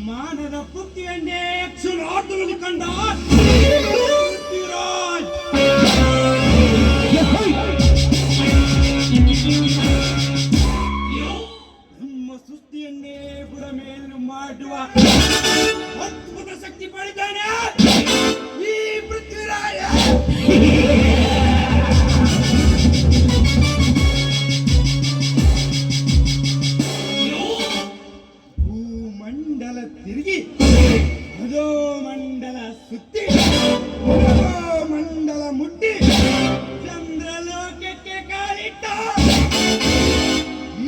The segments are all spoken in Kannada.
ಮಾನದ ಪುತ್ತಿಯನ್ನೇ ಕ್ಷಣಾರ್ಧದಲ್ಲಿ ಕಂಡ ನಮ್ಮ ಸೃಷ್ಟಿಯನ್ನೇ ಬುಡಮೇಲು ಮಾಡುವ ಅದ್ಭುತ ಶಕ್ತಿ ಪಡೆದಾನೆ ಈ ಪೃಥ್ವಿರಾಜ. ತಿರುಗಿ ಅದೋ ಮಂಡಲ ಸುತ್ತಿ ಮಂಡಲ ಮುಟ್ಟಿ ಚಂದ್ರಲೋಕಕ್ಕೆ ಕಾಲಿಟ್ಟ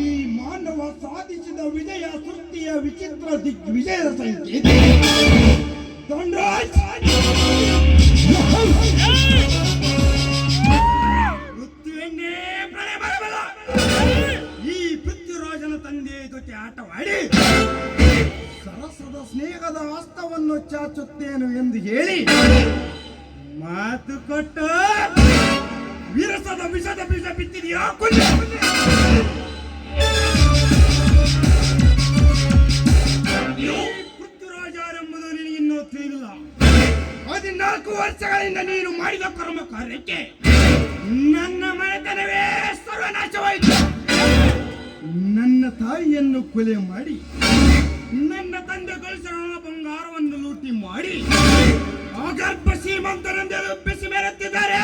ಈ ಮಾನವ ಸಾಧಿಸಿದ ವಿಜಯ ಸೃಷ್ಟಿಯ ವಿಚಿತ್ರ ದಿಗ್ವಿಜಯದ ಸಂಕೇತ. ಪೃಥ್ವಿಯನ್ನೇ ಪ್ರಳಯ ಬರಬಲ್ಲ ಈ ಪೃಥ್ವಿರಾಜನ ತಂದೆ ಜೊತೆ ಆಟವಾಡಿ ಸರಸದ ಸ್ನೇಹದ ಹಸ್ತವನ್ನು ಚಾಚುತ್ತೇನು ಎಂದು ಹೇಳಿ ಮಾತು ಕೊಟ್ಟು ವಿರಸದ ವಿಷದ ಬೀಜ ಬಿತ್ತಿದೆಯಾ? ಪೃಥ್ವಿರಾಜರೆಂಬುದು ನಿನಗಿನ್ನೂ ತಿಳಿದಿಲ್ಲ. 14 ವರ್ಷಗಳಿಂದ ನೀನು ಮಾಡಿದ ಕರ್ಮ ಕಾರ್ಯಕ್ಕೆ ನನ್ನ ಮನೆತನವೇ ಸರ್ವನಾಶವಾಯಿತು. ನನ್ನ ತಾಯಿಯನ್ನು ಕೊಲೆ ಮಾಡಿ ನನ್ನ ತಂದೆ ಗಳಿಸಿರುವ ಬಂಗಾರವನ್ನು ಲೂಟಿ ಮಾಡಿ ಅಗರ್ಭ ಶ್ರೀಮಂತರೆಂದು ಬೆಸಿ ಮೆರೆತಿದ್ದಾರೆ.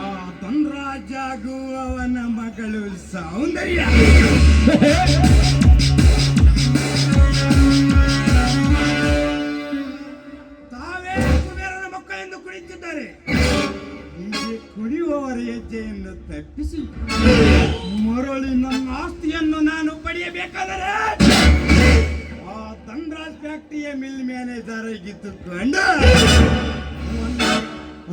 ಆ ಧನರಾಜಗೂ ಅವನ ಮಗಳು ಸೌಂದರ್ಯ ತಾವೇ ಕುಬೇರನ ಮಕ್ಕಳೆಂದು ಕುಳಿತಿದ್ದಾರೆ. ಹೀಗೆ ಕುಡಿಯುವವರ ಹೆಜ್ಜೆಯನ್ನು ತಪ್ಪಿಸಿ ಮರಳಿ ನನ್ನ ಆಸ್ತಿಯನ್ನು ನಾನು ಪಡೆಯಬೇಕಾದರೆ ಆ ಧನರಾಜ್ ಫ್ಯಾಕ್ಟರಿಯ ಮಿಲ್ ಮ್ಯಾನೇಜರ್ ಆಗಿದ್ದುಕೊಂಡು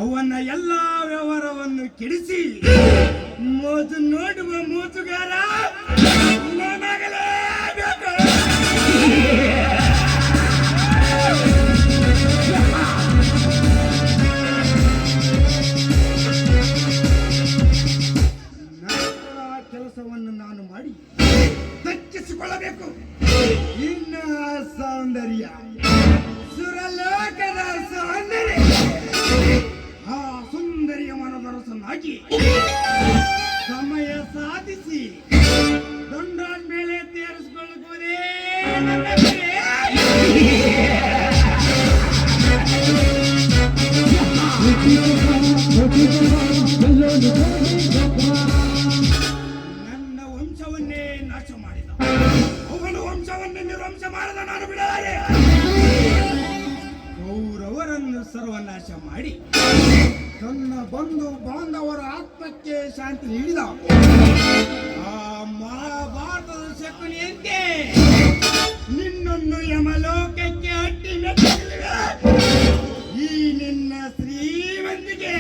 ಅವನ ಎಲ್ಲ ವ್ಯವಹಾರವನ್ನು ಕೆಡಿಸಿ ಮೋಜು ನೋಡುವ ಮೋಜುಗಾರ ನಾನಾಗಲೇಬೇಕು. ಕೆಲಸವನ್ನು ನಾನು ಮಾಡಿ ದಕ್ಕಿಸಿಕೊಳ್ಳಬೇಕು. ಇನ್ನ ಸೌಂದರ್ಯ ಸುರಲೋಕದ ಸೌಂದರ್ಯ ಆ ಸುಂದರಿಯ ಮನದರಸನಾಗಿ ಸಮಯ ಸಾಧಿಸಿ ಧನರಾಜ್ ಮೇಲೆ ತೀರಿಸಿಕೊಳ್ಳುವುದೇ ನನ್ನ ಗುರಿ. ನನ್ನ ವಂಶವನ್ನೇ ನಾಶ ಮಾಡಿದ ಅವನ ವಂಶವನ್ನು ಮಾಡದ ನಾನು ಬಿಡಲಾರೆ. ಕೌರವರನ್ನು ಸರ್ವನಾಶ ಮಾಡಿ ತನ್ನ ಬಂಧು ಬಾಂಧವರ ಆತ್ಮಕ್ಕೆ ಶಾಂತಿ ನೀಡಿದ ಆ ಮಹಾಭಾರತದ ಶಕುನಿಯಂತೆ ನಿನ್ನನ್ನು ಯಮಲೋಕಕ್ಕೆ ಅಟ್ಟಿ ಮೆಟ್ಟಿಸುವೆ. ಈ ನಿನ್ನ ಶ್ರೀಮಂತಿಕೆ